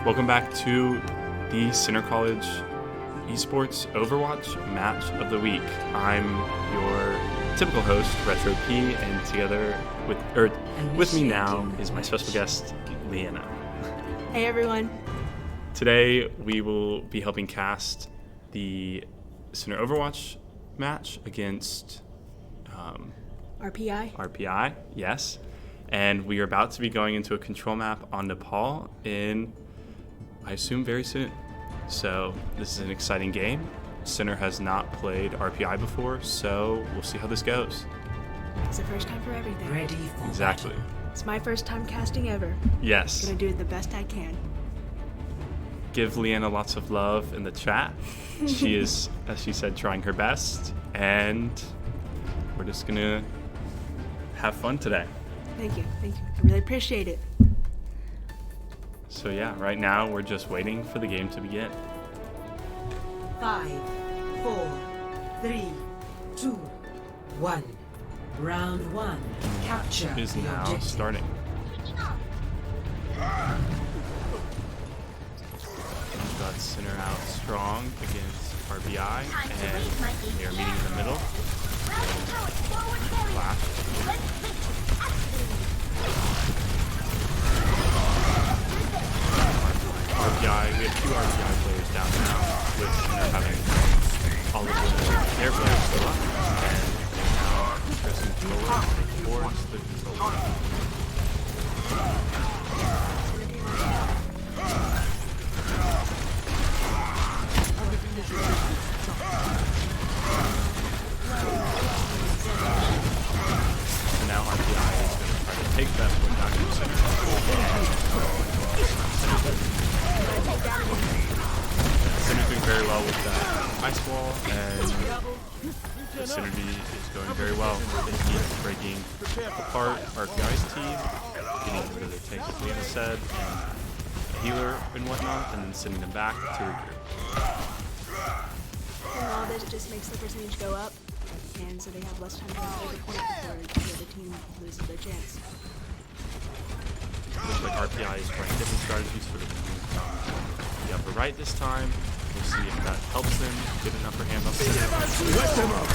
Welcome back to the Centre College Esports Overwatch Match of the Week. I'm your typical host, Retro P, and together with me now is my special guest, Leanna. Hey everyone. Today we will be helping cast the Centre Overwatch match against RPI, yes. And we are about to be going into a control map on Nepal in, I assume, very soon. So this is an exciting game. Centre has not played RPI before, so we'll see how this goes. It's the first time for everything. Ready for Exactly. It's my first time casting ever. Yes. Gonna do it the best I can. Give Leanna lots of love in the chat. She is, as she said, trying her best, and we're just gonna have fun today. Thank you. I really appreciate it. So yeah, right now we're just waiting for the game to begin. 5, 4, 3, 2, 1. Round 1. Capture Is the now objective. starting. Got Centre out strong against RPI, and they are meeting in the middle. Flash. RPI, we have 2 RPI players down now, with Centre having all of their players still up, and they're now pressing forward towards the control. So now RPI is going to try to take that point back to Centre. Centre's doing very well with that ice wall, and the synergy is going very well. They keep breaking apart RPI's team, getting rid of the tank, as Leanna said, and a healer and whatnot, and then sending them back to regroup. And all this just makes the percentage go up, and so they have less time to play the point before the other team loses their chance. Looks like RPI is trying different strategies for the the upper right this time. We'll see if that helps them get an upper hand on Centre. Let them up!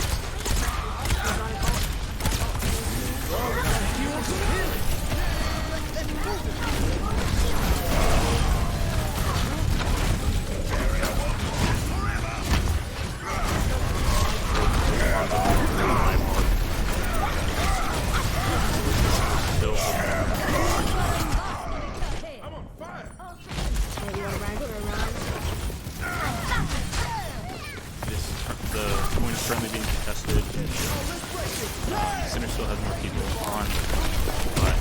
The point is currently being contested. Centre still has more people on, but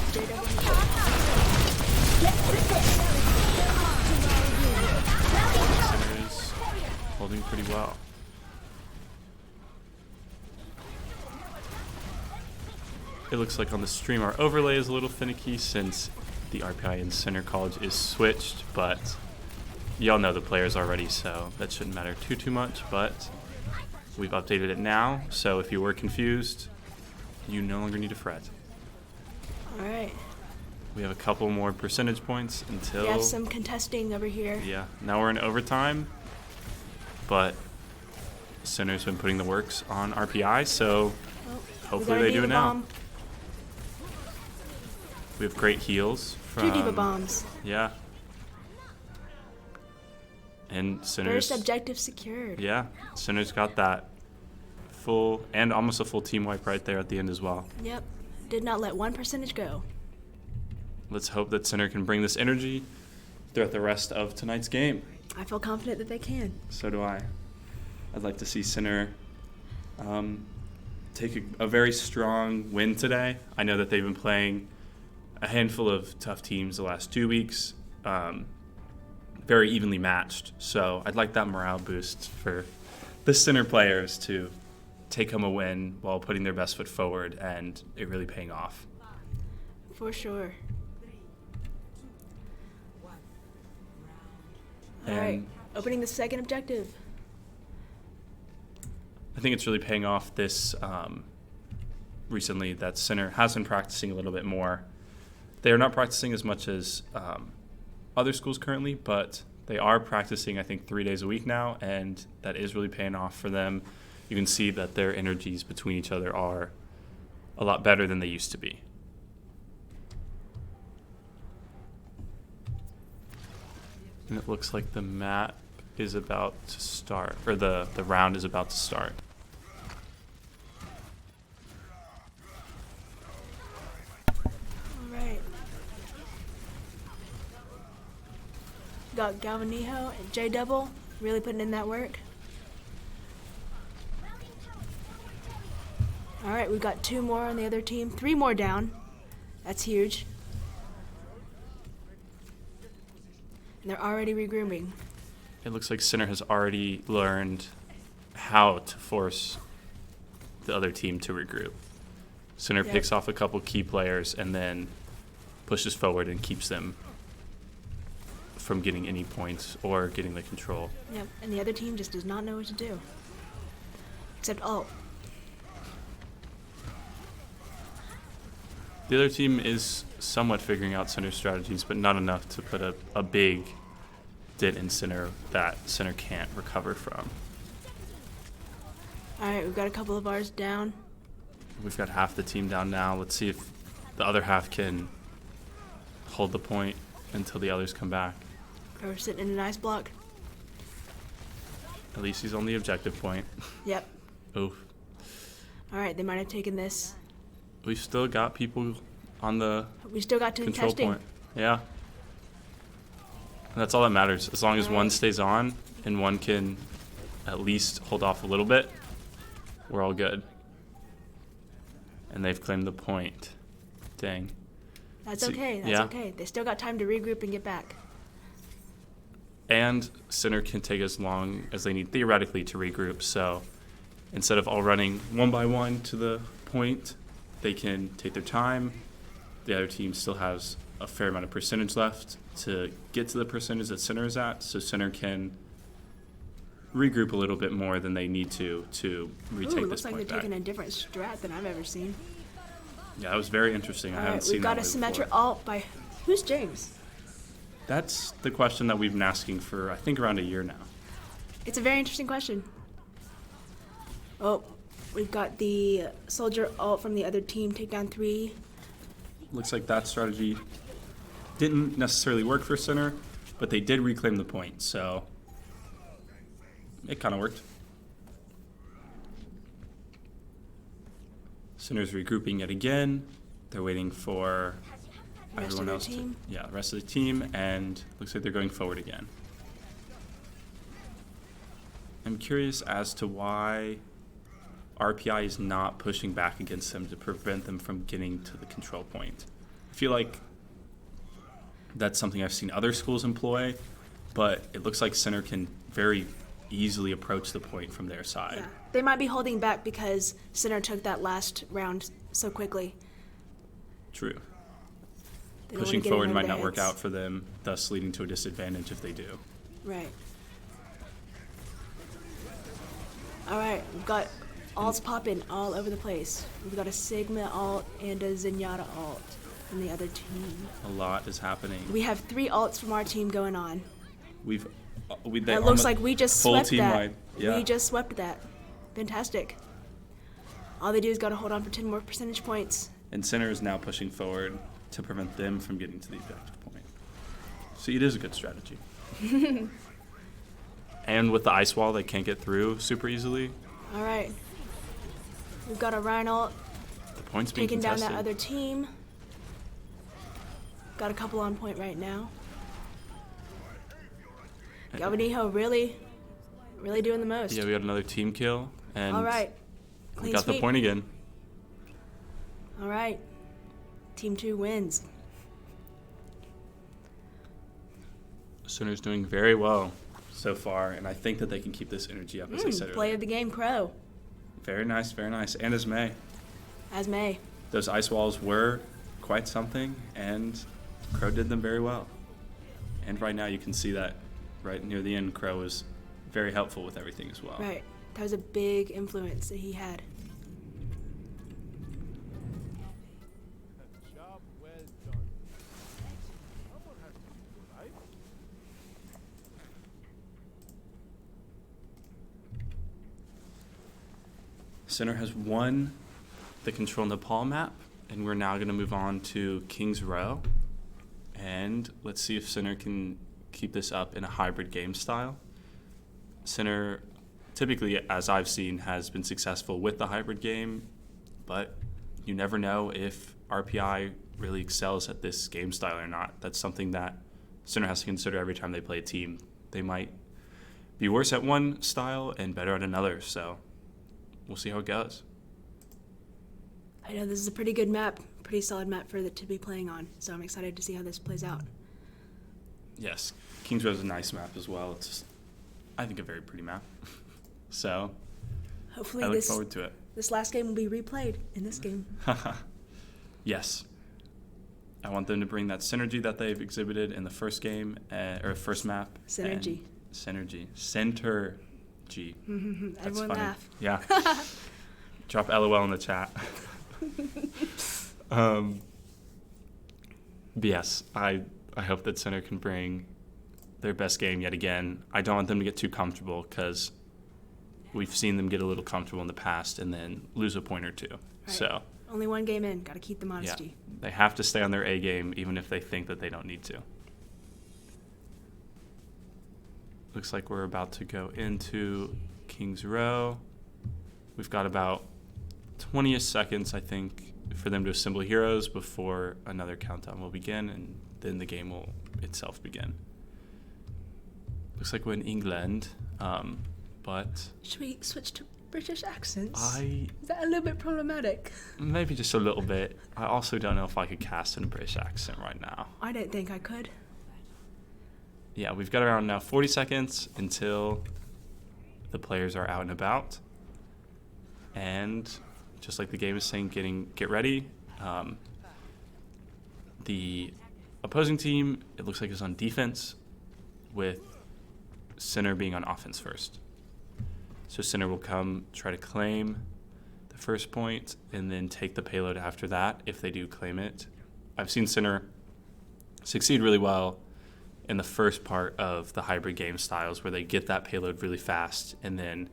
Centre is holding pretty well. It looks like on the stream our overlay is a little finicky since the RPI in Centre College is switched, but y'all know the players already, so that shouldn't matter too much, but we've updated it now, so if you were confused, you no longer need to fret. Alright. We have a couple more percentage points until... We have some contesting over here. Yeah, now we're in overtime, but Centre's been putting the works on RPI, so hopefully they do it now. Bomb. We have great heals from... 2 diva bombs. Yeah. And Centre's... First objective secured. Yeah, Centre's got that full, and almost a full team wipe right there at the end as well. Yep. Did not let one percentage go. Let's hope that Centre can bring this energy throughout the rest of tonight's game. I feel confident that they can. So do I. I'd like to see Centre take a very strong win today. I know that they've been playing a handful of tough teams the last 2 weeks, very evenly matched. So I'd like that morale boost for the Centre players to take home a win while putting their best foot forward and it really paying off. For sure. And Alright, opening the second objective. I think it's really paying off this recently that Centre has been practicing a little bit more. They are not practicing as much as other schools currently, but they are practicing, I think, 3 days a week now, and that is really paying off for them. You can see that their energies between each other are a lot better than they used to be. And it looks like the map is about to start, or the round is about to start. All right. Got Galvanijo and J Double really putting in that work. All right, we've got 2 more on the other team, 3 more down. That's huge. And they're already regrouping. It looks like Centre has already learned how to force the other team to regroup. Centre Yep. picks off a couple key players and then pushes forward and keeps them from getting any points or getting the control. Yep, and the other team just does not know what to do. Except ult. The other team is somewhat figuring out Centre's strategies, but not enough to put a big dent in Centre that Centre can't recover from. All right, we've got a couple of ours down. We've got half the team down now. Let's see if the other half can hold the point until the others come back. We're sitting in an ice block. At least he's on the objective point. Yep. Oof. All right, they might have taken this. We've still got people on the We still got to control testing. point. Yeah. And that's all that matters. As long as one stays on and one can at least hold off a little bit, we're all good. And they've claimed the point. Dang. That's See, okay. That's yeah. okay. They still got time to regroup and get back. And Centre can take as long as they need theoretically to regroup. So instead of all running one by one to the point, they can take their time. The other team still has a fair amount of percentage left to get to the percentage that Centre is at, so Centre can regroup a little bit more than they need to retake Ooh, this looks like point they're back. taking a different strat than I've ever seen. Yeah, that was very interesting. I All haven't right, seen we've got that a way Symmetra before. alt by who's James? That's the question that we've been asking for, I think, around a year now. It's a very interesting question. Oh, we've got the soldier alt from the other team take down 3. Looks like that strategy didn't necessarily work for Centre, but they did reclaim the point, so it kind of worked. Centre's regrouping yet again. They're waiting for The rest of everyone their else team. the rest of the team, and looks like they're going forward again. I'm curious as to why RPI is not pushing back against them to prevent them from getting to the control point. I feel like that's something I've seen other schools employ, but it looks like Centre can very easily approach the point from their side. Yeah. They might be holding back because Centre took that last round so quickly. True. They don't wanna Pushing get in forward over might their not work heads. out for them, thus leading to a disadvantage if they do. Right. All right, we've got alts popping all over the place. We've got a Sigma alt and a Zenyatta alt from the other team. A lot is happening. We have 3 alts from our team going on. They It looks like we just full swept team that. wide. Yeah. We just swept that. Fantastic. All they do is got to hold on for 10 more percentage points. And Centre is now pushing forward to prevent them from getting to the objective point. So it is a good strategy. And with the ice wall, they can't get through super easily. All right. We've got a Rhine alt The point's being taking down contested. that other team. Got a couple on point right now. Galvanijo really doing the most. Yeah, we got another team kill, and All right. we Clean got the sweep. point again. All right. Team 2 wins. Centre's doing very well so far, and I think that they can keep this energy up, as I said Play earlier. of the game, Crow. Very nice, very nice. And as May. As May. Those ice walls were quite something, and Crow did them very well. And right now you can see that right near the end, Crow was very helpful with everything as well. Right. That was a big influence that he had. Center has won the Control Nepal map, and we're now going to move on to King's Row. And let's see if Center can keep this up in a hybrid game style. Center, typically, as I've seen, has been successful with the hybrid game, but you never know if RPI really excels at this game style or not. That's something that Center has to consider every time they play a team. They might be worse at one style and better at another, so we'll see how it goes. I know this is a pretty good map, pretty solid map to be playing on, so I'm excited to see how this plays out. Yes, Kings Row is a nice map as well. It's, I think, a very pretty map. So Hopefully I look forward to it. This last game will be replayed in this game. Yes. I want them to bring that synergy that they've exhibited in the first game, or first map. Synergy. Synergy. Center G. That's Everyone funny. laugh. Yeah. Drop LOL in the chat. But yes, I hope that Center can bring their best game yet again. I don't want them to get too comfortable because we've seen them get a little comfortable in the past and then lose a point or two. Right. So Only one game in. Got to keep the yeah, modesty. they have to stay on their A game even if they think that they don't need to. Looks like we're about to go into King's Row. We've got about 20 seconds, I think, for them to assemble heroes before another countdown will begin, and then the game will itself begin. Looks like we're in England, but Should we switch to British accents? I Is that a little bit problematic? maybe just a little bit. I also don't know if I could cast in a British accent right now. I don't think I could. Yeah, we've got around now 40 seconds until the players are out and about. And just like the game is saying, get ready. The opposing team, it looks like, is on defense, with Center being on offense first. So Center will come try to claim the first point and then take the payload after that if they do claim it. I've seen Center succeed really well in the first part of the hybrid game styles where they get that payload really fast, and then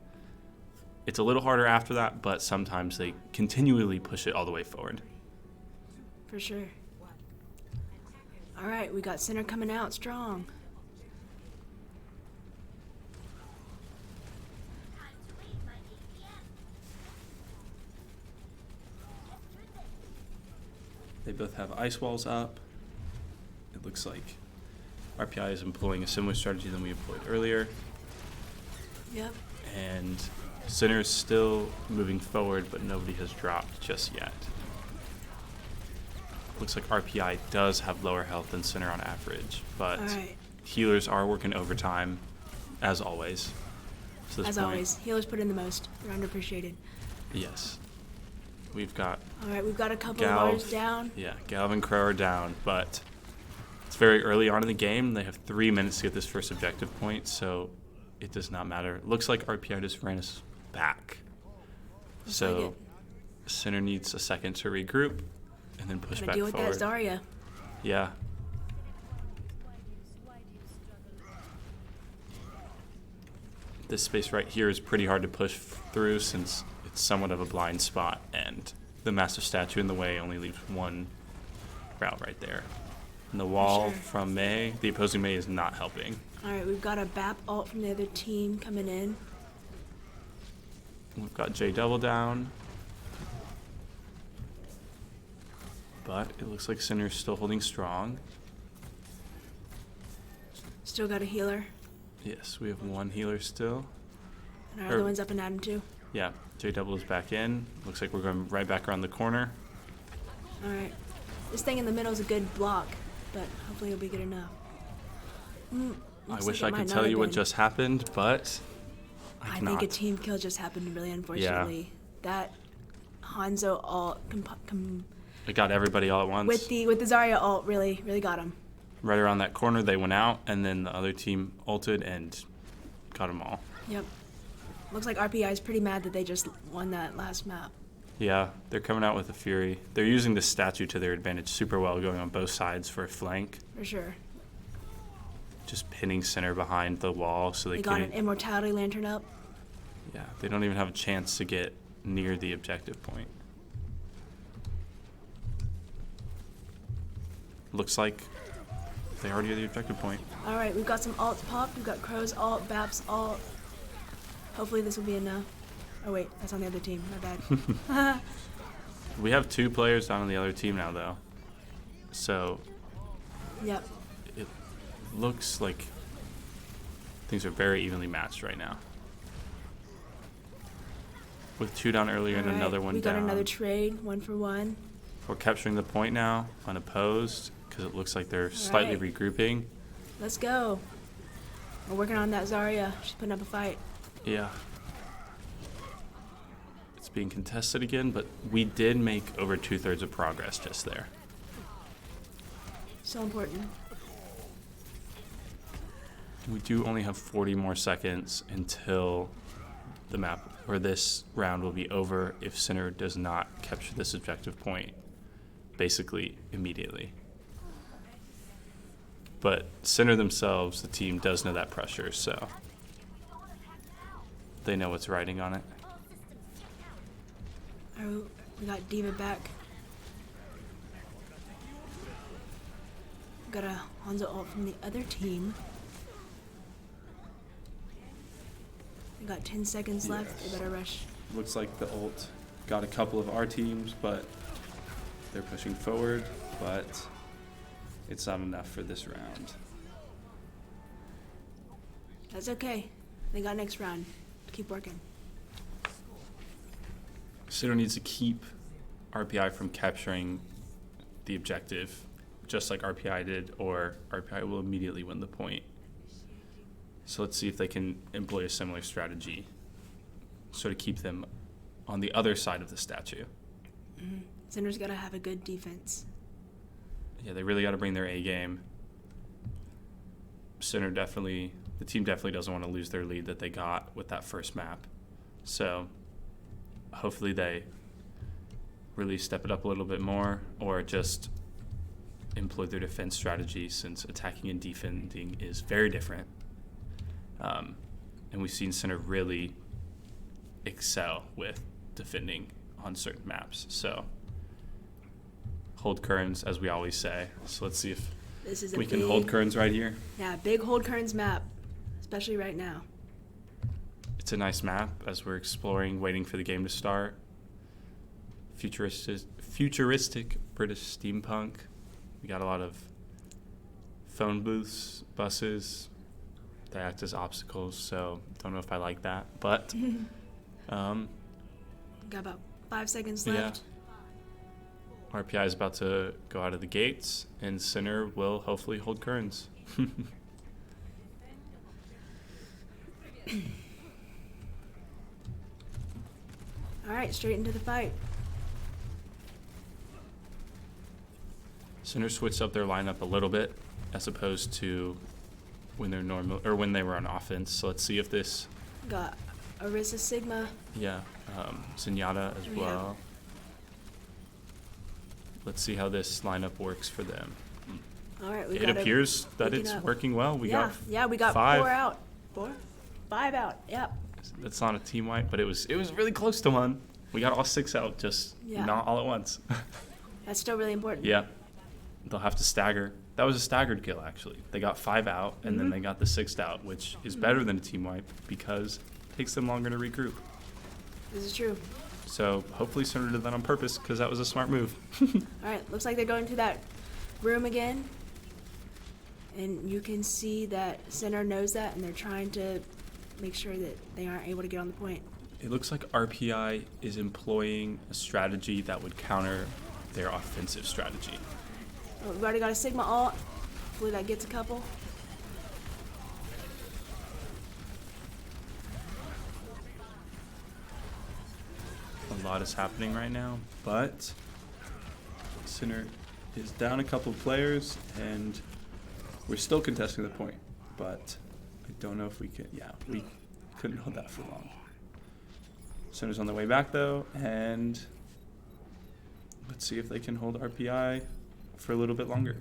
it's a little harder after that, but sometimes they continually push it all the way forward. For sure. All right, we got Center coming out strong. They both have ice walls up. It looks like RPI is employing a similar strategy than we employed earlier. Yep. And Center is still moving forward, but nobody has dropped just yet. Looks like RPI does have lower health than Center on average, but All right. healers are working overtime, as always. To this As point. always, healers put in the most. They're underappreciated. Yes. We've got All right, we've got a couple of Galv. ours down. Yeah, Galv and Crow are down, but it's very early on in the game. They have 3 minutes to get this first objective point, so it does not matter. It looks like RPI just ran us back. Looks So like it. Center needs a second to regroup and then push Gotta back deal with forward. that Zarya. Yeah. This space right here is pretty hard to push through since it's somewhat of a blind spot, and the massive statue in the way only leaves one route right there. And the wall Sure. from Mei, the opposing Mei, is not helping. All right, we've got a BAP ult from the other team coming in. We've got J double down, but it looks like Center's still holding strong. Still got a healer. Yes, we have one healer still. And our other one's up and at him too. Yeah, J double is back in. Looks like we're going right back around the corner. All right. This thing in the middle is a good block, but hopefully it'll be good enough. I Looks wish like I it could might tell not you have what been. just happened, but I I cannot. think a team kill just happened, really, unfortunately. That Hanzo ult It got everybody all at once. with the Zarya ult really got him. Right around that corner, they went out, and then the other team ulted and got them all. Yep. Looks like RPI is pretty mad that they just won that last map. Yeah, they're coming out with a fury. They're using the statue to their advantage super well, going on both sides for a flank. For sure. Just pinning Center behind the wall so they They got can. an Immortality Lantern up. Yeah, they don't even have a chance to get near the objective point. Looks like they already are the objective point. All right, we've got some alts popped. We've got Crow's alt, Bap's alt. Hopefully this will be enough. Oh wait, that's on the other team. My bad. We have 2 players down on the other team now, though. So Yep. it looks like things are very evenly matched right now. With 2 down earlier and All right, another one we got down. another trade, 1 for 1. We're capturing the point now, unopposed, because it looks like they're slightly right. regrouping. Let's go. We're working on that Zarya. She's putting up a fight. Yeah. It's being contested again, but we did make over 2/3 of progress just there. So important. We do only have 40 more seconds until the map, or this round will be over if Center does not capture this objective point basically immediately. But Center themselves, the team, does know that pressure, so they know what's riding on it. Oh, we got Diva back. Got a Hanzo ult from the other team. We got 10 seconds left. Yes. They better rush. Looks like the ult got a couple of our teams, but they're pushing forward, but it's not enough for this round. That's okay. They got next round. Keep working. Center needs to keep RPI from capturing the objective, just like RPI did, or RPI will immediately win the point. So let's see if they can employ a similar strategy, so to keep them on the other side of the statue. Center's got to have a good defense. Yeah, they really got to bring their A game. Center definitely, the team definitely doesn't want to lose their lead that they got with that first map. So hopefully they really step it up a little bit more, or just employ their defense strategy, since attacking and defending is very different. And we've seen Center really excel with defending on certain maps. So hold Kerns, as we always say. So let's see if This is a we big, can hold Kerns right here. Yeah, big hold Kerns map, especially right now. It's a nice map as we're exploring, waiting for the game to start. Futuristic British steampunk. We got a lot of phone booths, buses. They act as obstacles, so don't know if I like that. But Got about 5 seconds yeah. left. RPI is about to go out of the gates, and Center will hopefully hold Kerns. All right, straight into the fight. Center switched up their lineup a little bit, as opposed to when they're normal, or when they were on offense. So let's see if this, Got Orisa Sigma. Zenyatta as Yeah. well. Let's see how this lineup works for them. All right, we It got appears that picking it's up. working well. We got we got 5. 4 out. 5 out. Yep. That's not a team wipe, but it was really close to one. We got all 6 out, just Yeah. not all at once. That's still really important. Yeah. They'll have to stagger. That was a staggered kill, actually. They got 5 out, and then they got the 6th out, which is better than a team wipe because it takes them longer to regroup. This is true. So hopefully Center did that on purpose, because that was a smart move. All right, looks like they're going to that room again. And you can see that Center knows that, and they're trying to make sure that they aren't able to get on the point. It looks like RPI is employing a strategy that would counter their offensive strategy. Oh, we've already got a Sigma ult. Hopefully that gets a couple. A lot is happening right now, but Center is down a couple of players, and we're still contesting the point, but I don't know if we can. Yeah, we couldn't hold that for long. Center's on the way back, though, and let's see if they can hold RPI for a little bit longer.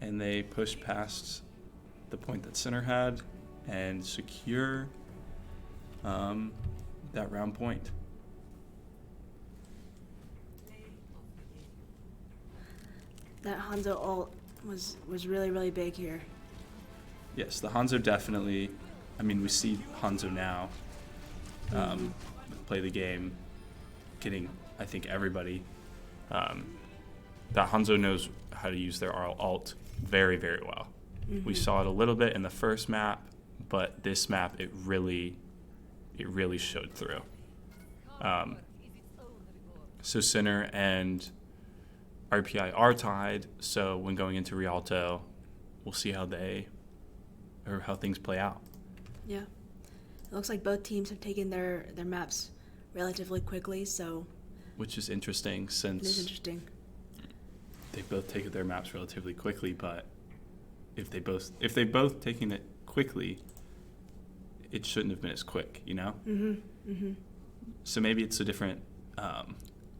And they push past the point that Center had and secure that that round point. That Hanzo ult was really, really big here. Yes, the Hanzo definitely, I mean, we see Hanzo now play the game, getting, I think, everybody. That Hanzo knows how to use their ult very, very well. We saw it a little bit in the first map, but this map, it really showed through. So Sinner and RPI are tied, so when going into Rialto, we'll see how things play out. Yeah. It looks like both teams have taken their maps relatively quickly, so Which is interesting it is since interesting. they both taken their maps relatively quickly, but if they both taken it quickly, it shouldn't have been as quick, you know? So maybe it's a different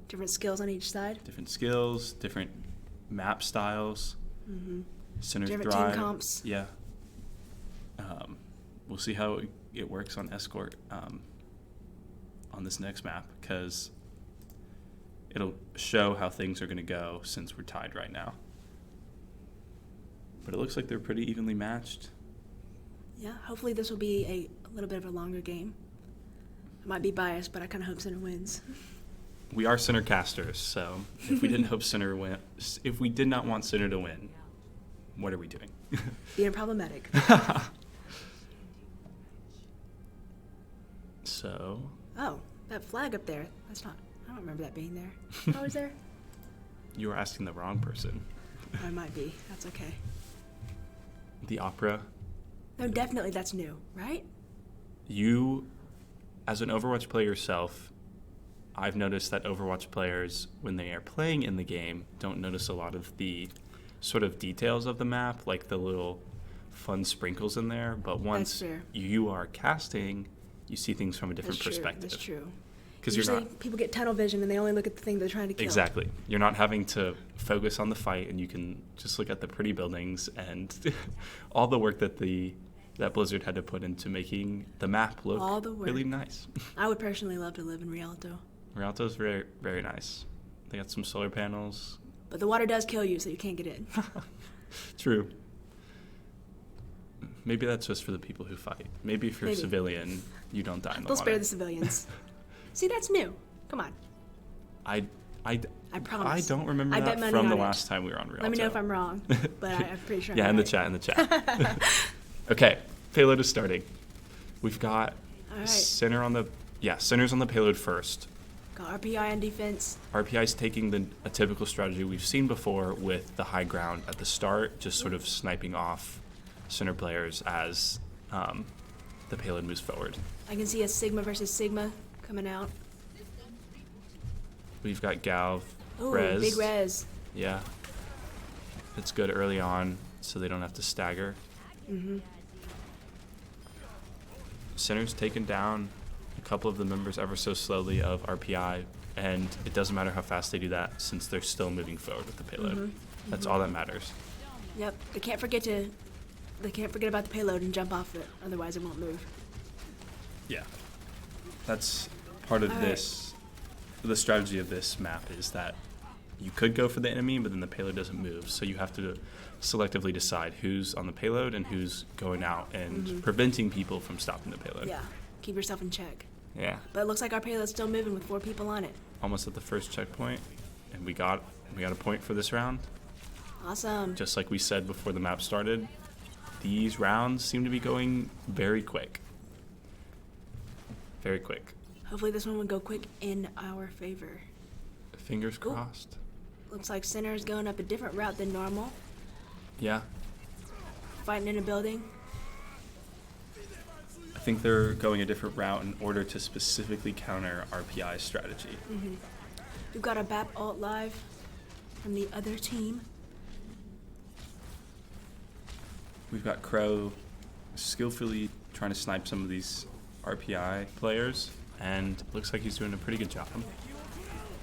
Different skills on each side. different skills, different map styles, Sinner's Different drive. team comps. Yeah. We'll see how it works on Escort on this next map, because it'll show how things are going to go since we're tied right now. But it looks like they're pretty evenly matched. Yeah, hopefully this will be a little bit of a longer game. I might be biased, but I kind of hope Center wins. We are Sinner casters, so if we didn't hope Sinner win, if we did not want Sinner to win, what are we doing? Being problematic. So, Oh, that flag up there. I don't remember that being there. Oh, is there? you were asking the wrong person. Oh, it might be. That's okay. The opera. No, definitely that's new, right? You, as an Overwatch player yourself, I've noticed that Overwatch players, when they are playing in the game, don't notice a lot of the sort of details of the map, like the little fun sprinkles in there. But once fair. you are casting, you see things from a different That's true. perspective. That's true. Because you're Usually not people get tunnel vision and they only look at the thing they're trying to kill. exactly. You're not having to focus on the fight, and you can just look at the pretty buildings and all the work that Blizzard had to put into making the map look All the work. really nice. I would personally love to live in Rialto. Rialto's very, very nice. They got some solar panels. But the water does kill you, so you can't get in. True. Maybe that's just for the people who fight. Maybe if you're a Maybe. civilian, you don't die in the They'll water. spare the civilians. See, that's new. Come on. I promise. don't remember I bet that money from the on it. last time we were on Rialto. Let me know if I'm wrong, but I'm pretty sure Yeah, I'm in the right. chat, in the chat. Okay, payload is starting. We've got All right. Sinner's on the payload first. Got RPI on defense. RPI's taking a typical strategy we've seen before with the high ground at the start, just sort of sniping off Sinner players as the payload moves forward. I can see a Sigma versus Sigma coming out. We've got Galv, Ooh, Res. big res. Yeah. It's good early on, so they don't have to stagger. Sinner's taken down a couple of the members ever so slowly of RPI, and it doesn't matter how fast they do that since they're still moving forward with the payload. That's all that matters. Yep. They can't forget about the payload and jump off it, otherwise it won't move. Yeah. That's part of All right. this. The strategy of this map is that you could go for the enemy, but then the payload doesn't move. So you have to selectively decide who's on the payload and who's going out and preventing people from stopping the payload. Yeah. Keep yourself in check. Yeah. But it looks like our payload's still moving with 4 people on it. Almost at the first checkpoint, and we got a point for this round. Awesome. Just like we said before the map started, these rounds seem to be going very quick. Very quick. Hopefully this one will go quick in our favor. Fingers crossed. Looks like Center is going up a different route than normal. Yeah. Fighting in a building. I think they're going a different route in order to specifically counter RPI's strategy. We've got a BAP ult live from the other team. We've got Crow skillfully trying to snipe some of these RPI players, and looks like he's doing a pretty good job.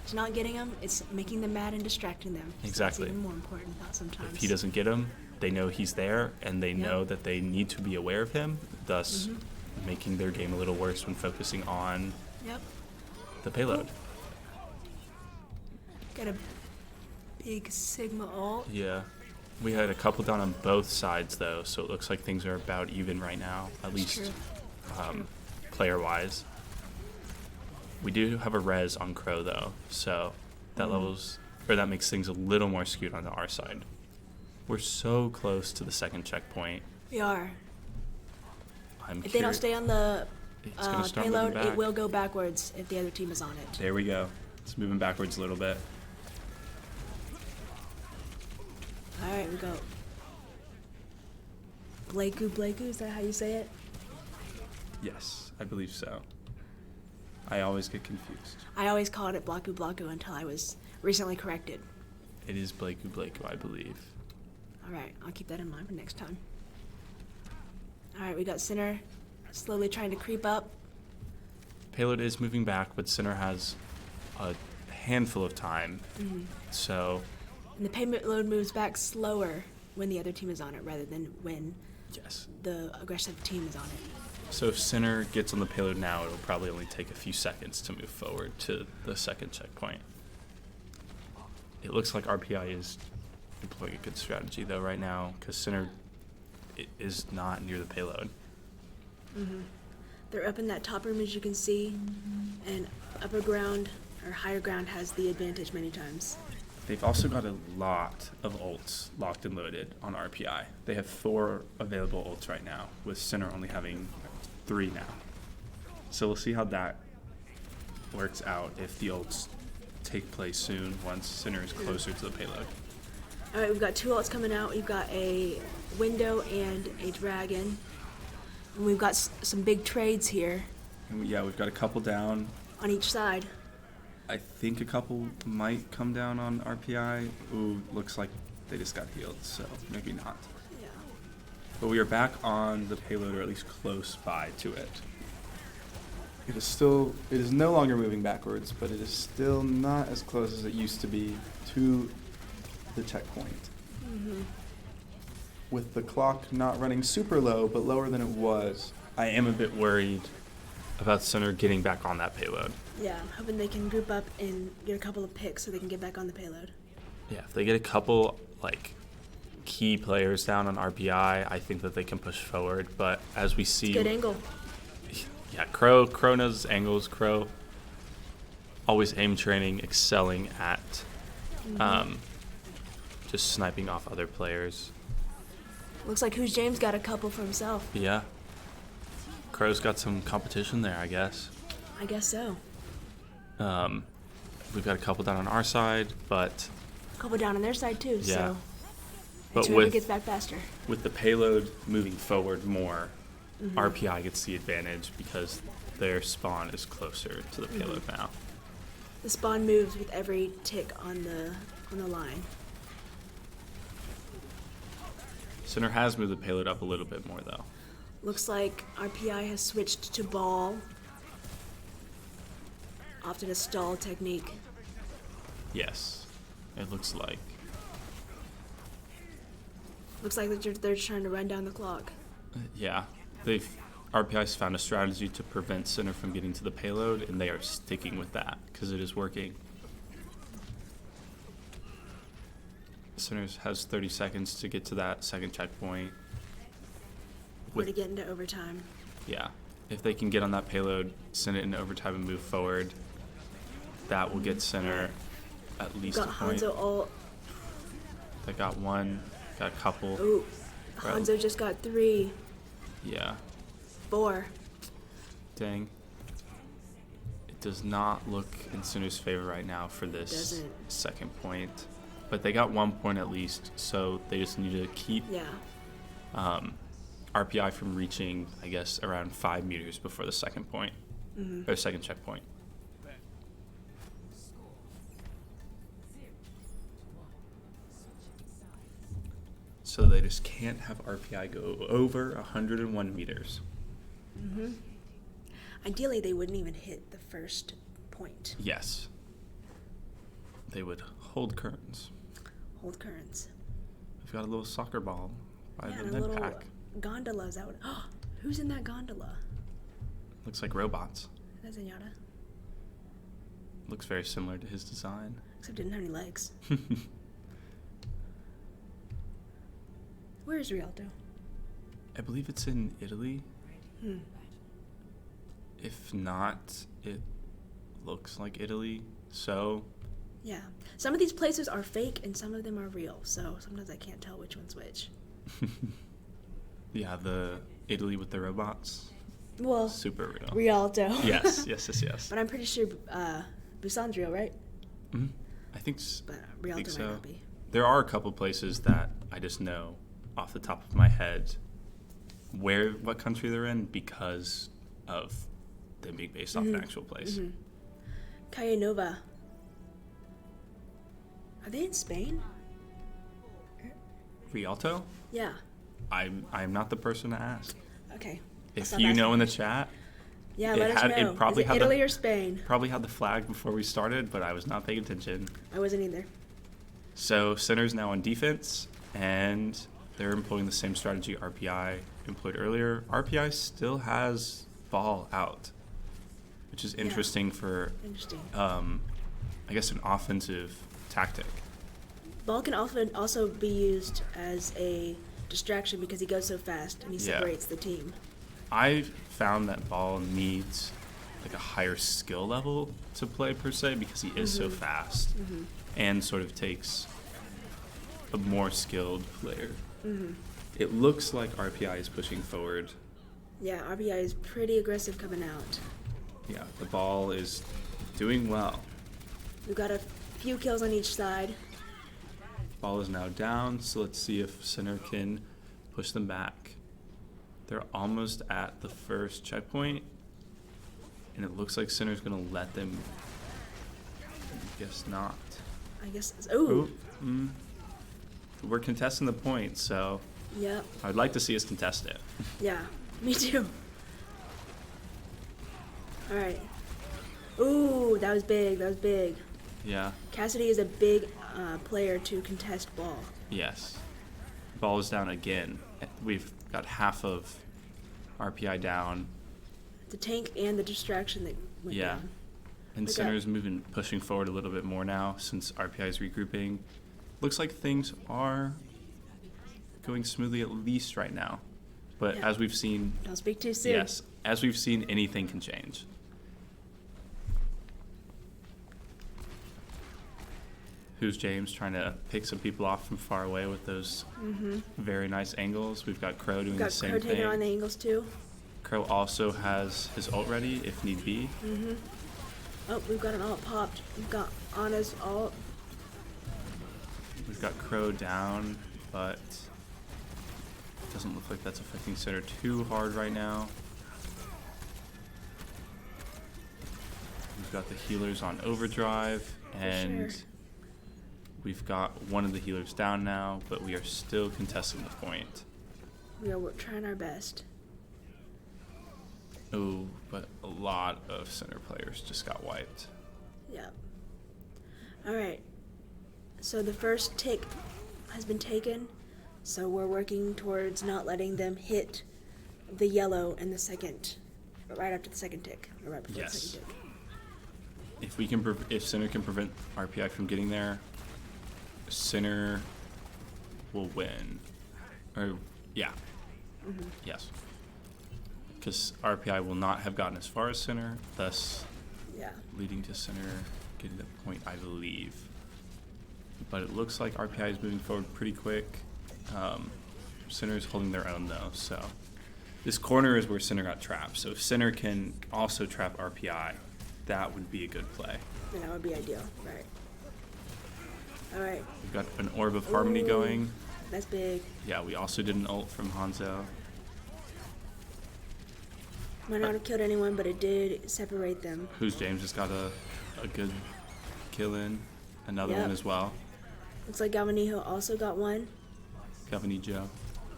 It's not getting them, it's making them mad and distracting them. So Exactly. That's even more important sometimes. If he doesn't get him, they know he's there, and they Yep. know that they need to be aware of him, thus making their game a little worse when focusing on Yep. the payload. Got a big Sigma ult. Yeah. We had a couple down on both sides, though, so it looks like things are about even right now, at least True. player-wise. We do have a res on Crow, though, so that that makes things a little more skewed onto our side. We're so close to the second checkpoint. We are. I'm If they don't stay on the It's gonna start payload, moving back. it will go backwards if the other team is on it. There we go. It's moving backwards a little bit. All right, we go. Blakeu, is that how you say it? Yes, I believe so. I always get confused. I always called it Blakeu until I was recently corrected. It is Blakeu, I believe. All right, I'll keep that in mind for next time. All right, we got center slowly trying to creep up. Payload is moving back, but center has a handful of time. So, And the payload moves back slower when the other team is on it rather than when yes. the aggressive team is on it. So if center gets on the payload now, it'll probably only take a few seconds to move forward to the second checkpoint. It looks like RPI is employing a good strategy, though, right now, because center is not near the payload. They're up in that top room, as you can see, and upper ground or higher ground has the advantage many times. They've also got a lot of ults locked and loaded on RPI. They have 4 available ults right now, with center only having 3 now. So we'll see how that works out if the ults take place soon once center is closer to the payload. All right, we've got 2 ults coming out. We've got a window and a dragon. And we've got some big trades here And yeah, we've got a couple down. on each side. I think a couple might come down on RPI. Ooh, looks like they just got healed, so maybe not. Yeah. But we are back on the payload, or at least close by to it. It is no longer moving backwards, but it is still not as close as it used to be to the checkpoint. With the clock not running super low, but lower than it was, I am a bit worried about center getting back on that payload. Yeah, I'm hoping they can group up and get a couple of picks so they can get back on the payload. Yeah, if they get a couple, key players down on RPI, I think that they can push forward. But as we see... Good angle. Yeah, Crow knows his angles. Crow always aim training, excelling at just sniping off other players. Looks like Who's James got a couple for himself. Yeah. Crow's got some competition there, I guess. I guess so. We've got a couple down on our side, but A couple down on their side too, Yeah. so But it's whoever with- gets back faster. with the payload moving forward more, RPI gets the advantage because their spawn is closer to the payload now. The spawn moves with every tick on the line. Center has moved the payload up a little bit more, though. Looks like RPI has switched to ball. Often a stall technique. Yes, it looks like. Looks like they're trying to run down the clock. Yeah, RPI's found a strategy to prevent center from getting to the payload, and they are sticking with that because it is working. Center has 30 seconds to get to that second checkpoint. Or to get into overtime. Yeah, if they can get on that payload, send it into overtime and move forward, that will get center at least a Got point. Hanzo ult. They got one, got a couple. Ooh, Well. Hanzo just got 3, Yeah, 4. dang. It does not look in center's favor right now for this Doesn't. second point. But they got 1 point at least, so they just need to keep Yeah. RPI from reaching, I guess, around 5 meters before the second point, or second checkpoint. So they just can't have RPI go over 101 meters. Ideally, they wouldn't even hit the first point. Yes. They would hold curtains. Hold currents. We've got a little soccer ball by Yeah, the and a med little pack. gondolas out. Who's in that gondola? Looks like robots. That's Zenyatta. Looks very similar to his design. Except it didn't have any legs. Where is Rialto? I believe it's in Italy. Hmm. If not, it looks like Italy. So, Yeah. Some of these places are fake and some of them are real, so sometimes I can't tell which one's which. yeah, the Italy with the robots. Well, Super real. Rialto. Yes. But I'm pretty sure Busan's real, right? Mm-hmm. I think so. But Rialto might not be. There are a couple places that I just know off the top of my head what country they're in because of them being based off an actual place. Mm-hmm. Calle Nova. Are they in Spain? Rialto? Yeah. I'm not the person to ask. Okay. If you know in the chat, yeah, it let us know. It probably Is it had Italy or Spain? Probably had the flag before we started, but I was not paying attention. I wasn't either. So Center's now on defense, and they're employing the same strategy RPI employed earlier. RPI still has ball out, which is interesting for, I guess, an offensive tactic. Ball can often also be used as a distraction because he goes so fast and he separates the team. I found that ball needs like a higher skill level to play per se because he is so fast and sort of takes a more skilled player. It looks like RPI is pushing forward. Yeah, RPI is pretty aggressive coming out. Yeah, the ball is doing well. We've got a few kills on each side. Ball is now down, so let's see if Center can push them back. They're almost at the first checkpoint, and it looks like Center's going to let them. I guess not. I guess. Ooh. We're contesting the point, so Yep. I'd like to see us contest it. Yeah, me too. All right. Ooh, that was big. That was big. Yeah. Cassidy is a big player to contest ball. Yes. Ball is down again. We've got half of RPI down. The tank and the distraction that went down. And Center's pushing forward a little bit more now since RPI is regrouping. Looks like things are going smoothly at least right now. But as we've seen... Don't speak too soon. Yes. As we've seen, anything can change. Who's James trying to pick some people off from far away with those very nice angles. We've got Crow doing the same thing. Crow taking on the angles too. Crow also has his ult ready if need be. Oh, we've got an ult popped. We've got Anna's ult. We've got Crow down, but it doesn't look like that's affecting Center too hard right now. We've got the healers on overdrive, and we've got one of the healers down now, but we are still contesting the point. We are trying our best. Oh, but a lot of Center players just got wiped. Yeah. All right. So the first tick has been taken, so we're working towards not letting them hit the yellow in the second, right after the second tick, or right before the second tick. If Center can prevent RPI from getting there, Center will win. Yes. Because RPI will not have gotten as far as Center, thus leading to Center getting the point, I believe. But it looks like RPI is moving forward pretty quick. Center is holding their own though, so this corner is where Center got trapped. So if Center can also trap RPI, that would be a good play. Then that would be ideal, right? All right. We've got an Orb of Harmony going. That's big. Yeah, we also did an ult from Hanzo. Might not have killed anyone, but it did separate them. Who's James has got a good kill in. Another one as well. Looks like Galvanijo also got one. Galvanijo.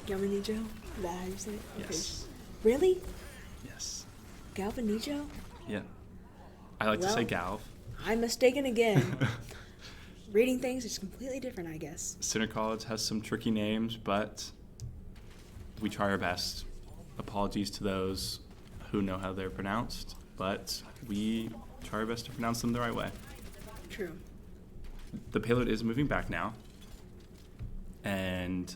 Galvanijo? Is that how you say it? Yes. Okay. Really? Yes. Galvanijo? Yeah. I like to say Galv. I'm mistaken again. Reading things is completely different, I guess. Center College has some tricky names, but we try our best. Apologies to those who know how they're pronounced, but we try our best to pronounce them the right way. True. The payload is moving back now, and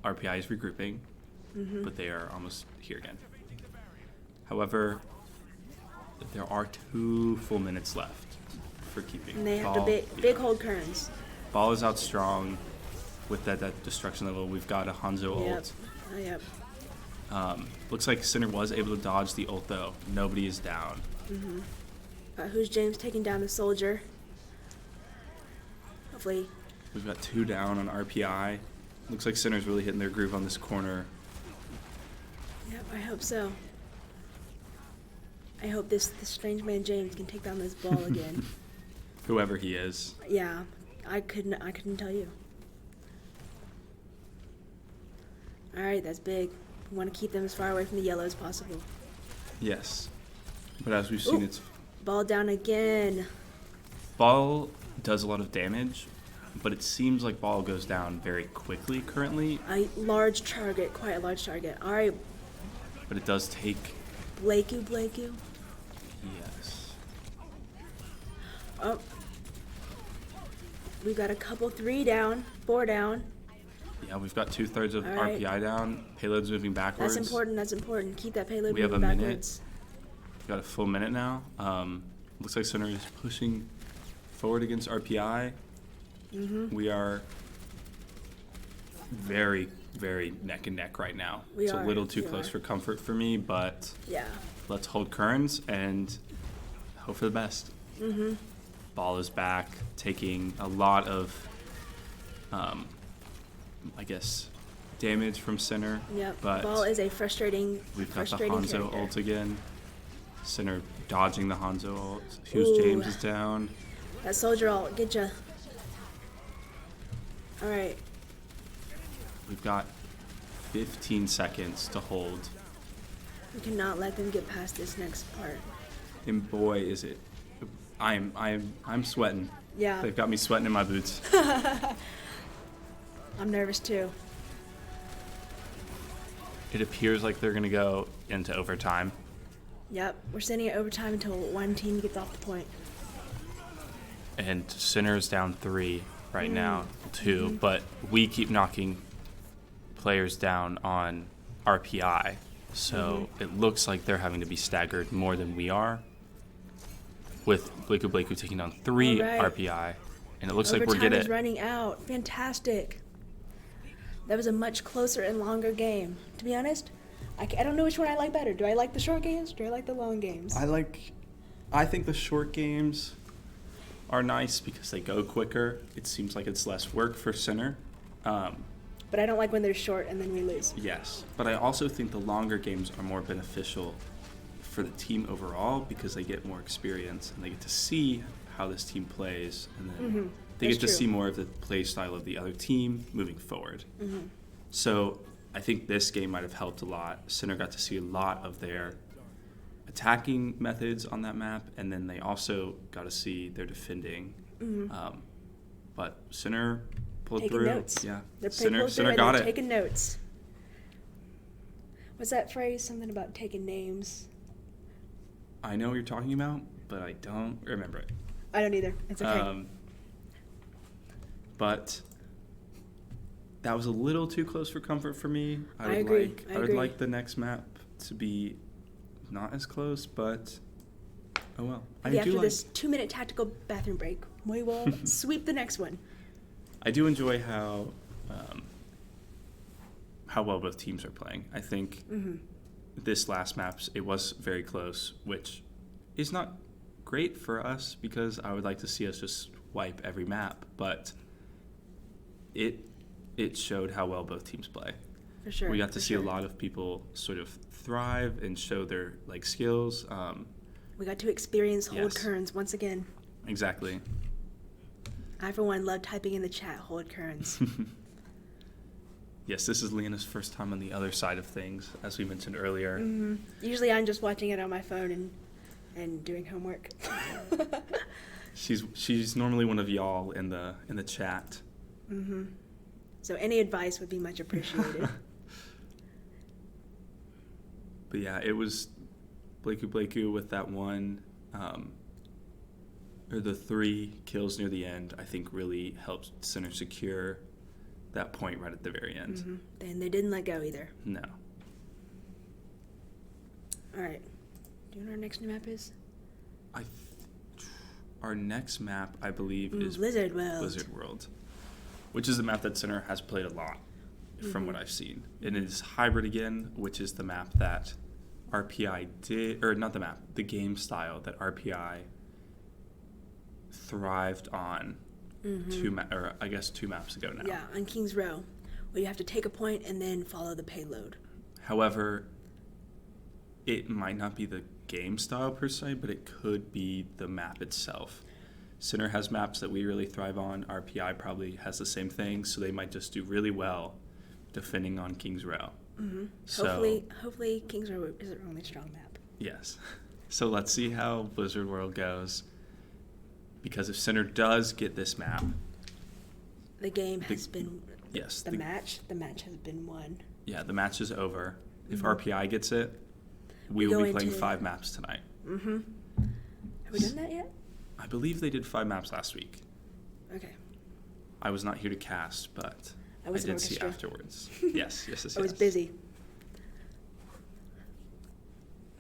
RPI is regrouping, but they are almost here again. However, there are 2 full minutes left for keeping. And they have the big hold Kerns. Ball is out strong with that destruction level. We've got a Hanzo ult. Yep. Looks like Sinner was able to dodge the ult though. Nobody is down. Who's James taking down the soldier? Hopefully. We've got 2 down on RPI. Looks like Sinner's really hitting their groove on this corner. Yep, I hope so. I hope this strange man James can take down this ball again. Whoever he is. Yeah, I couldn't tell you. All right, that's big. We want to keep them as far away from the yellow as possible. Yes. But as we've seen, Ooh. it's Ball down again. Ball does a lot of damage, but it seems like Ball goes down very quickly currently. A large target, quite a large target. All right, But it does take... Blakey. Yes. Oh. We've got a couple, 3 down, 4 down. Yeah, we've got 2/3 of All right. RPI down. Payload's moving backwards. That's important. Keep that payload We have moving a minute. backwards. We've got a full minute now. Looks like Center is pushing forward against RPI. We are very, very neck and neck right now. It's a little too close for comfort for me, but Yeah. let's hold Kerns and hope for the best. Ball is back, taking a lot of, I guess, damage from Center. Yep. But Ball is a frustrating we've got the frustrating Hanzo character. ult again. Center dodging the Hanzo ult. Hughes Ooh. James is down. That soldier ult, get ya. All right. We've got 15 seconds to hold. We cannot let them get past this next part. And boy, is it! I'm sweating. Yeah. They've got me sweating in my boots. I'm nervous too. It appears like they're gonna go into overtime. Yep. We're sending it overtime until one team gets off the point. And Sinner's down 3 right now, 2. But we keep knocking players down on RPI. So it looks like they're having to be staggered more than we are. With Blakey taking down 3 All right. RPI. And it looks like we're Overtime getting is running out. Fantastic. That was a much closer and longer game. To be honest, I don't know which one I like better. Do I like the short games? Do I like the long games? I think the short games are nice because they go quicker. It seems like it's less work for Sinner. But I don't like when they're short and then we lose. Yes, but I also think the longer games are more beneficial for the team overall because they get more experience and they get to see how this team plays, and then they That's get to true. see more of the play style of the other team moving forward. So I think this game might have helped a lot. Sinner got to see a lot of their attacking methods on that map, and then they also got to see their defending. But Sinner pulled Taking through. notes. Yeah, They're Sinner pulled through and got they're it. taking notes. What's that phrase? Something about taking names. I know what you're talking about, but I don't remember it. I don't either. It's okay. But that was a little too close for comfort for me. I agree. I would like the next map to be not as close, but oh well. Maybe after this 2-minute tactical bathroom break, we will sweep the next one. I do enjoy how well both teams are playing. I think this last map, it was very close, which is not great for us because I would like to see us just wipe every map, but it showed how well both teams play. For sure. We got to for see sure. a lot of people sort of thrive and show their skills. We got to experience Hold Yes. Kerns once again. Exactly. I, for one, love typing in the chat, Hold Kerns. Yes, this is Lena's first time on the other side of things, as we mentioned earlier. Usually I'm just watching it on my phone and doing homework. She's normally one of y'all in the chat. So any advice would be much appreciated. But yeah, it was Blakey with that one or the 3 kills near the end, I think really helped Center secure that point right at the very end. Mm-hmm. And they didn't let go either. No. All right. Do you know what our next map is? Our next map, I believe, is Blizzard World. Blizzard World, which is a map that Center has played a lot from what I've seen. And it is hybrid again, which is the map that RPI did, or not the map, the game style that RPI thrived on 2 maps ago now. Yeah, on King's Row, where you have to take a point and then follow the payload. However, it might not be the game style per se, but it could be the map itself. Center has maps that we really thrive on. RPI probably has the same thing, so they might just do really well defending on King's Row. Mm-hmm. So, hopefully King's Row is a really strong map. Yes. So let's see how Blizzard World goes. Because if Center does get this map, the game has been. Yes. The match has been won. Yeah, the match is over. If RPI gets it, we will be playing 5 maps tonight. Mm-hmm. Have we done that yet? I believe they did 5 maps last week. Okay. I was not here to cast, but I did see afterwards. Yes. I was busy.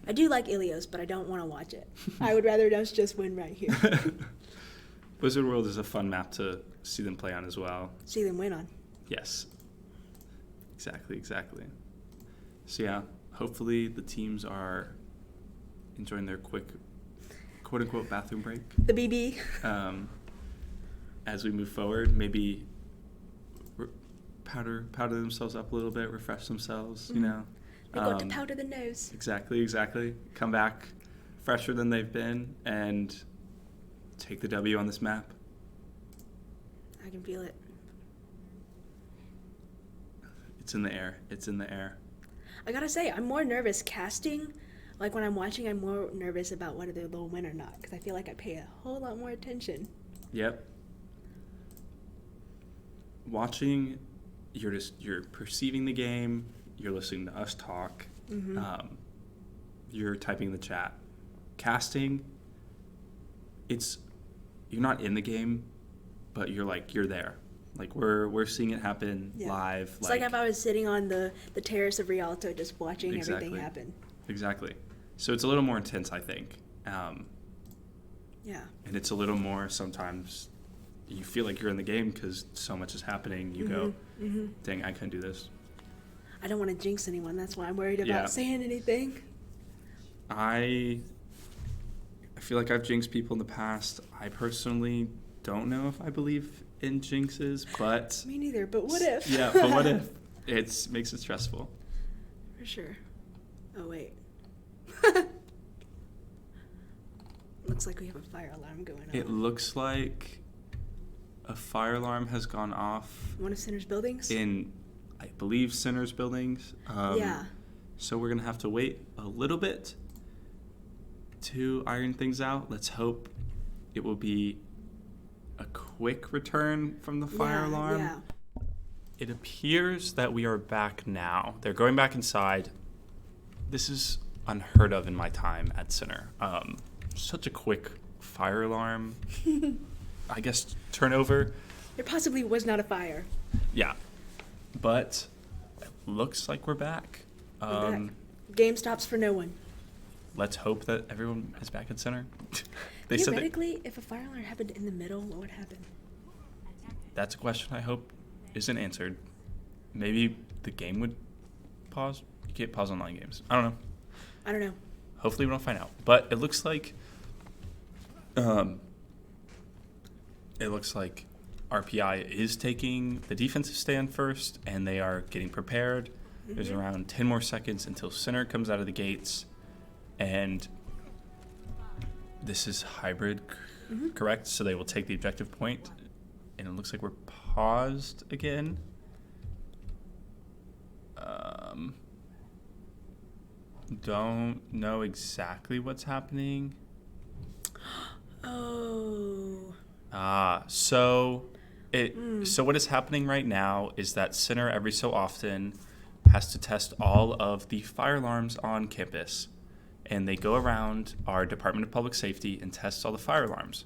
I do like Ilios, but I don't want to watch it. I would rather us just win right here. Blizzard World is a fun map to see them play on as well. See them win on. Yes. Exactly. So yeah, hopefully the teams are enjoying their quick, quote-unquote, bathroom break. The BB. As we move forward, maybe powder themselves up a little bit, refresh themselves, you know. They got to powder the nose. Exactly. Come back fresher than they've been and take the W on this map. I can feel it. It's in the air. I gotta say, I'm more nervous casting. Like when I'm watching, I'm more nervous about whether they'll win or not, because I feel like I pay a whole lot more attention. Yep. Watching, you're perceiving the game, you're listening to us talk, you're typing in the chat. Casting, you're not in the game, but you're there. Like we're seeing it happen live. It's like if I was sitting on the terrace of Rialto just watching everything happen. Exactly. So it's a little more intense, I think. Yeah. And it's a little more sometimes you feel like you're in the game because so much is happening. You go, dang, I couldn't do this. I don't want to jinx anyone. That's why I'm worried about saying anything. I feel like I've jinxed people in the past. I personally don't know if I believe in jinxes, but... Me neither, but what if? Yeah, but what if? It makes it stressful. For sure. Oh, wait. Looks like we have a fire alarm going on. It looks like a fire alarm has gone off. One of Center's buildings? In, I believe, Center's buildings. Yeah. So we're going to have to wait a little bit to iron things out. Let's hope it will be a quick return from the fire alarm. Yeah. It appears that we are back now. They're going back inside. This is unheard of in my time at Center. Such a quick fire alarm. I guess turnover. There possibly was not a fire. Yeah. But it looks like we're back. We're back. Game stops for no one. Let's hope that everyone is back at Center. Theoretically, if a fire alarm happened in the middle, what would happen? That's a question I hope isn't answered. Maybe the game would pause. You can't pause online games. I don't know. Hopefully we don't find out. But it looks like RPI is taking the defensive stand first, and they are getting prepared. Mm-hmm. There's around 10 more seconds until Center comes out of the gates, and this is hybrid, correct? So they will take the objective point, and it looks like we're paused again. Don't know exactly what's happening. Oh. So what is happening right now is that Center every so often has to test all of the fire alarms on campus, and they go around our Department of Public Safety and test all the fire alarms.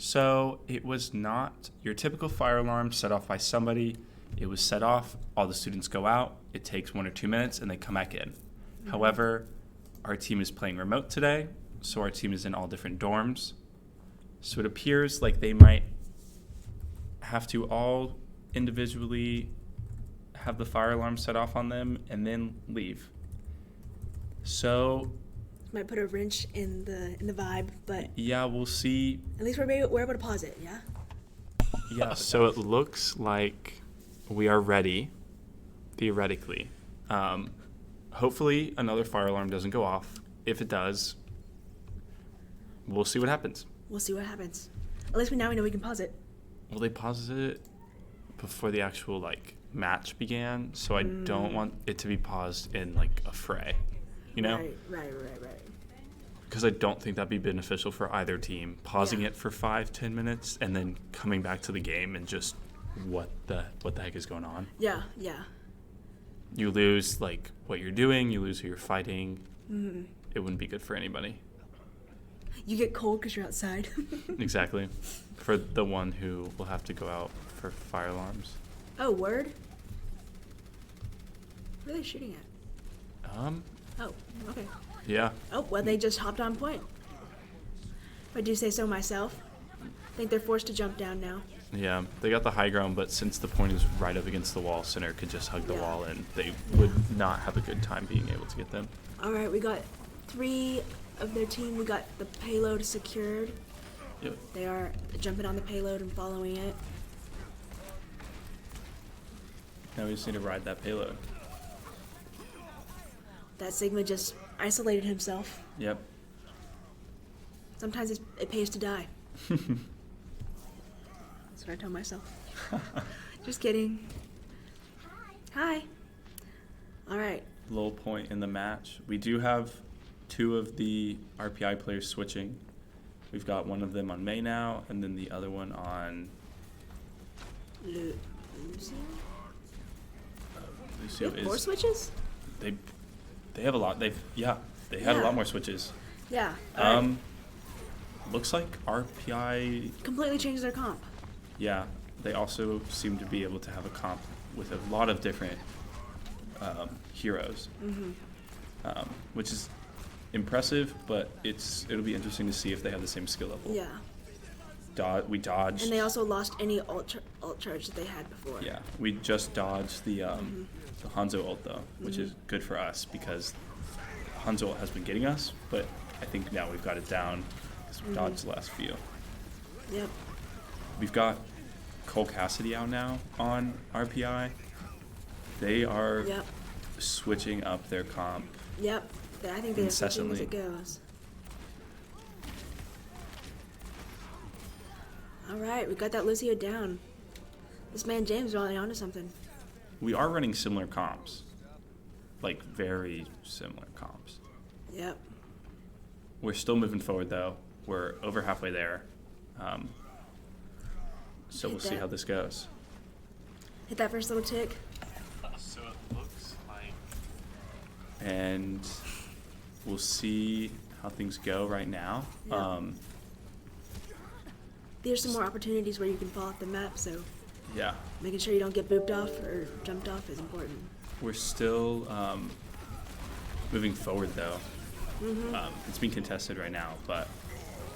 So it was not your typical fire alarm set off by somebody. It was set off, all the students go out, it takes 1 or 2 minutes, and they come back in. However, our team is playing remote today, so our team is in all different dorms. So it appears like they might have to all individually have the fire alarm set off on them and then leave. So Might put a wrench in the vibe, but yeah, we'll see. at least we're able to pause it, yeah? Yeah, so it looks like we are ready, theoretically. Hopefully another fire alarm doesn't go off. If it does, we'll see what happens. We'll see what happens. At least now we know we can pause it. Well, they paused it before the actual match began, so I don't want it to be paused in a fray, you know? Right. Because I don't think that'd be beneficial for either team. Pausing it for 5-10 minutes and then coming back to the game and just what the heck is going on? Yeah. You lose what you're doing. You lose who you're fighting. Mm-hmm. It wouldn't be good for anybody. You get cold because you're outside. Exactly. For the one who will have to go out for fire alarms. Oh, word? What are they shooting at? Oh, okay. Yeah. Oh, well, they just hopped on point. If I do say so myself. I think they're forced to jump down now. Yeah, they got the high ground, but since the point is right up against the wall, Center could just hug the Yeah. wall, and they would not have a good time being able to get them. All right, we got 3 of their team. We got the payload secured. Yep. They are jumping on the payload and following it. Now we just need to ride that payload. That Sigma just isolated himself. Yep. Sometimes it pays to die. That's what I tell myself. Just kidding. Hi. All right. Low point in the match. We do have 2 of the RPI players switching. We've got one of them on May now, and then the other one on Lucio? Lucio. They have 4 switches? They have a lot. They had a lot more switches. Yeah. All right. Looks like RPI. Completely changed their comp. Yeah, they also seem to be able to have a comp with a lot of different heroes, which is impressive. But it'll be interesting to see if they have the same skill level. Yeah. We dodged. And they also lost any alt charge that they had before. Yeah, we just dodged the Hanzo ult though, which is good for us because Hanzo ult has been getting us, but I think now we've got it down because we dodged the last few. Yep. We've got Cole Cassidy out now on RPI. They are switching up their comp. Yep. I think they're switching as Incessantly. it goes. All right, we got that Lucio down. This man James is really onto something. We are running similar comps, very similar comps. Yep. We're still moving forward though. We're over halfway there. So we'll see how this goes. Hit that first little tick. So it looks like. And we'll see how things go right now. Yeah. There's some more opportunities where you can fall off the map, so Yeah. making sure you don't get booped off or jumped off is important. We're still moving forward though. It's being contested right now, but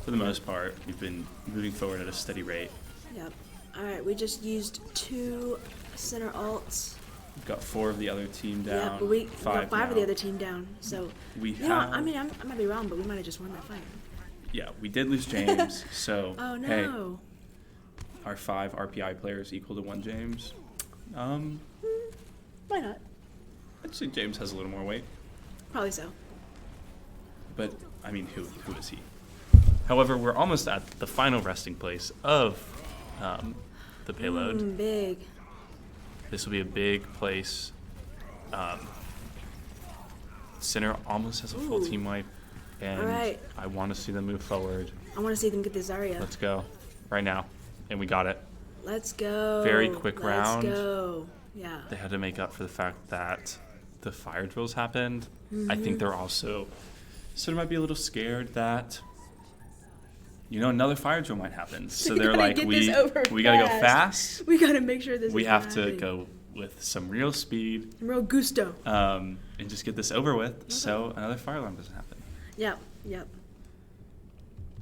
for the most part, we've been moving forward at a steady rate. Yep. All right, we just used 2 center alts. We've got 4 of the other team down. Yeah, but we got 5 now. of the other team down. So We you know, have. I mean, I might be wrong, but we might have just won that fight. Yeah, we did lose James, so Oh no. hey, our 5 RPI players equal to 1 James. Why not? I'd say James has a little more weight, Probably so. but I mean, who is he? However, we're almost at the final resting place of the payload. Big. This will be a big place. Center almost has a full Ooh. team wipe, and All right. I want to see them move forward. I want to see them get the Zarya. Let's go right now, and we got it. Let's go. Very quick round. Let's go. Yeah. They had to make up for the fact that the fire drills happened. I think they're also sort of might be a little scared that another fire drill might happen. So We they're gotta like, get we this over gotta go fast. fast. We gotta make sure this We is have to happening. go with some real speed Real gusto. and just get this over with so another fire alarm doesn't happen. Yep.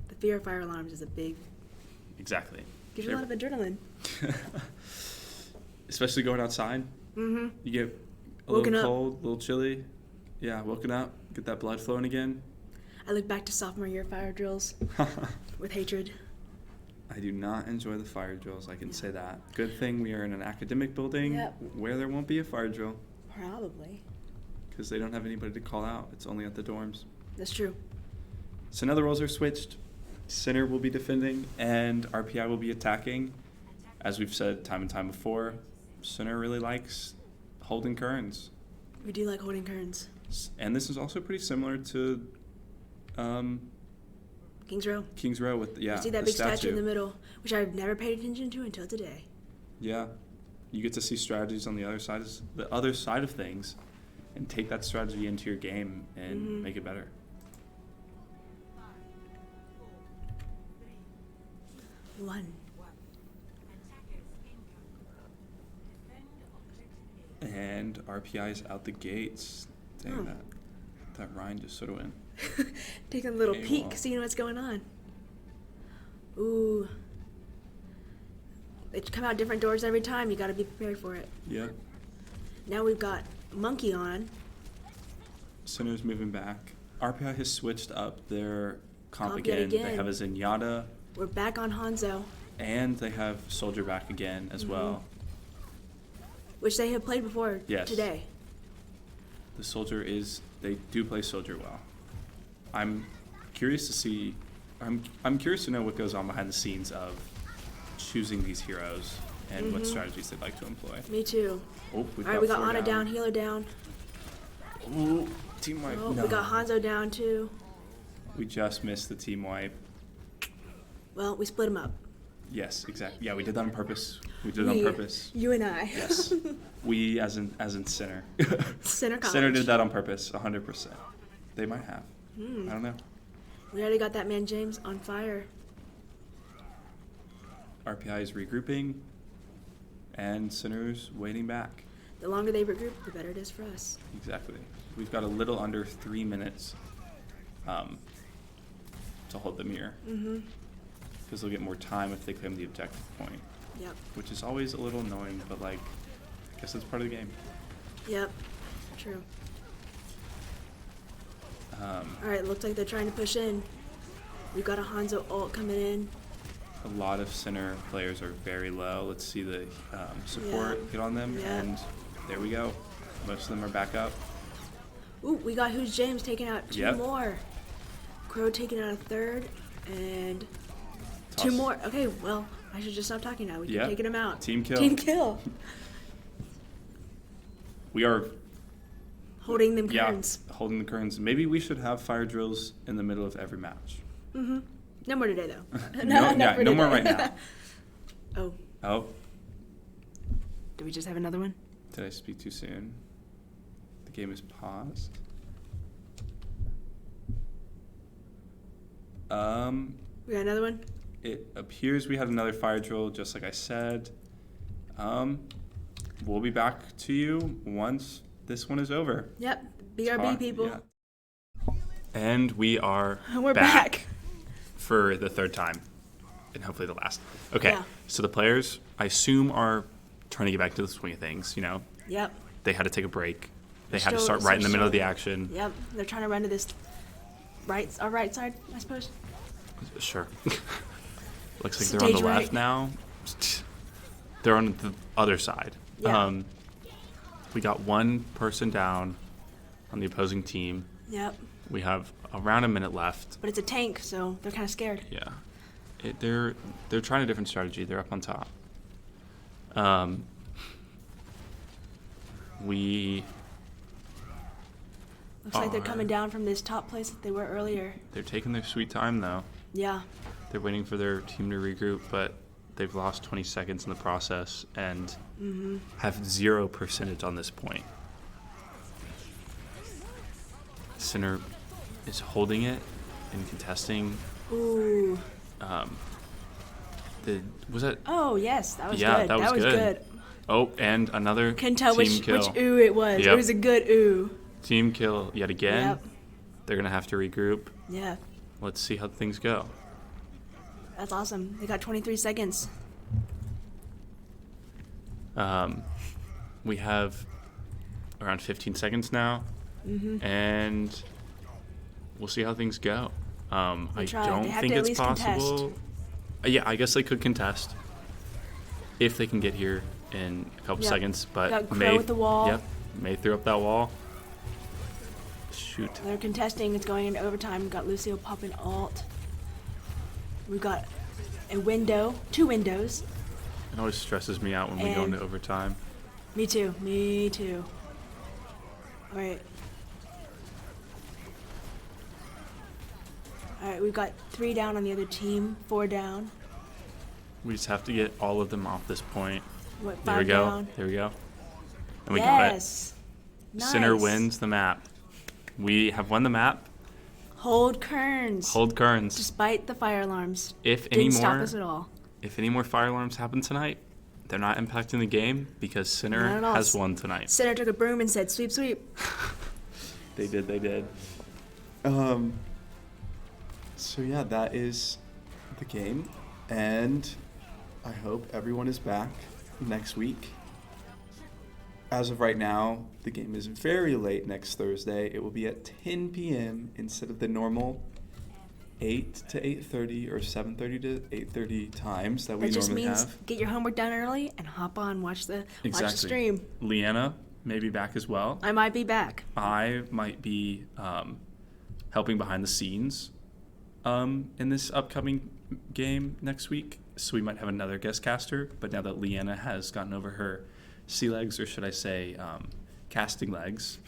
The fear of fire alarms is a big, Exactly. gives you a lot of adrenaline. Especially going outside. Mm-hmm. You get a Woken little up. cold, a little chilly. Yeah, woken up, get that blood flowing again. I look back to sophomore year fire drills with hatred. I do not enjoy the fire drills, I can say that. Good thing we are in an academic building where there won't be a fire drill Probably. because they don't have anybody to call out. It's only at the dorms. That's true. So now the roles are switched. Center will be defending and RPI will be attacking. As we've said time and time before, Center really likes holding Kerns. We do like holding Kerns. And this is also pretty similar to Kings Row. Kings Row with You see that the big statue in the middle, which I've never paid attention to until today. Yeah, you get to see strategies on the other side of things, and take that strategy into your game and make it better. One. And RPI is out the gates. Dang, that Ryan just sort of went. Taking a little AWOL. peek, seeing what's going on. Ooh. They come out different doors every time. You got to be prepared for it. Yeah. Now we've got Monkey on. Center's moving back. RPI has switched up their comp Comp yet again. They again. have a Zenyatta, We're back on Hanzo, and they have Soldier back again as well. which they have played before Yes. today. The Soldier they do play Soldier well. I'm curious to see, I'm curious to know what goes on behind the scenes of choosing these heroes and what strategies they'd like to employ. Me too. Oh, All right, we got four Ana down, Healer down. Ooh, team wipe. Oh, no. we got Hanzo down too. We just missed the team wipe. Well, we split them up. Yes, exactly. Yeah, we did that on purpose. We did it on purpose. You and I. Yes. We, as in Center. Center College. Center did that on purpose, 100%. They might have. I don't know. We already got that man James on fire. RPI is regrouping, and Center's waiting back. The longer they regroup, the better it is for us. Exactly. We've got a little under 3 minutes to hold the mirror. Because they'll get more time if they claim the objective point. Yep. Which is always a little annoying, but I guess that's part of the game. Yep. True. Um, All right, looks like they're trying to push in. We've got a Hanzo ult coming in. a lot of Center players are very low. Let's see the support get on them, and there we go. Most of them are back up. Ooh, we got Who's James taking out two Yep. more. Crow taking out a third, and Toss. two more. Okay, well, I should just stop talking now. We keep Yep. taking them out. Team kill. Team kill. We are Holding them curtains. holding the curtains. Maybe we should have fire drills in the middle of every match. No more today, though. No more right now. Oh, Oh, do we just have another one? did I speak too soon? The game is paused. We got another one? It appears we had another fire drill, just like I said. We'll be back to you once this one is over. Yep. BRB people. Yeah. And we are We're back. for the third time, and hopefully the last. Okay, Yeah. so the players, I assume, are trying to get back to the swing of things. Yep. They had to take a break. They had to Still- start right in the still- middle of the action. Yep. They're trying to run to this our right side, I suppose. Sure. Looks like they're on the Stage right. left now. They're on the other side. Yeah. We got one person down on the opposing team. Yep. We have around a minute left. But it's a tank, so they're kind of scared. Yeah. They're trying a different strategy. They're up on top. We Looks like they're coming down from this top place that they were earlier. They're taking their sweet time, though. Yeah. They're waiting for their team to regroup, but they've lost 20 seconds in the process and have 0 percentage on this point. Center is holding it and contesting. Ooh. Was it? Oh, yes, that was Yeah, good. that was good. Oh, and another Couldn't tell team kill. which ooh it was. Yep. It was a good ooh. Team kill yet again. Yep. They're going to have to regroup. Yeah, Let's see how things go. that's awesome. They got 23 seconds. We have around 15 seconds now, and we'll see how things go. I try. don't They have think to at it's least contest. possible. Yeah, I guess they could contest if they can get here in a couple Yep. seconds. But Got Crow May, with the wall. Yep, May threw up that wall. Shoot. They're contesting. It's going into overtime. We've got Lucio popping alt. We've got a window, 2 windows. It always stresses me out when we go And- into overtime. Me too. Me too. All right. All right, we've got 3 down on the other team, 4 down. We just have to get all of them off this point. What, 5 There we go. down? There we go. And we got it. Yes. Nice. Center wins the map. We have won the map. Hold Kearns. Hold Kearns. Despite the fire alarms. If any Didn't stop more, us at all. if any more fire alarms happen tonight, they're not impacting the game because Not Center at all. has won tonight. Center took a broom and said, sweep, sweep. They did. So yeah, that is the game, and I hope everyone is back next week. As of right now, the game is very late next Thursday. It will be at 10 p.m. instead of the normal 8 to 8:30 or 7:30 to 8:30 times that we That just normally means have. get your homework done early and hop on, watch the stream. Leanna may be back as well. I might be back. I might be helping behind the scenes in this upcoming game next week. So we might have another guest caster. But now that Leanna has gotten over her sea legs, or should I say casting legs,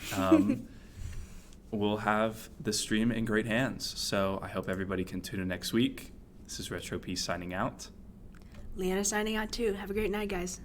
we'll have the stream in great hands. So I hope everybody can tune in next week. This is Retro P signing out. Leanna signing out too. Have a great night, guys.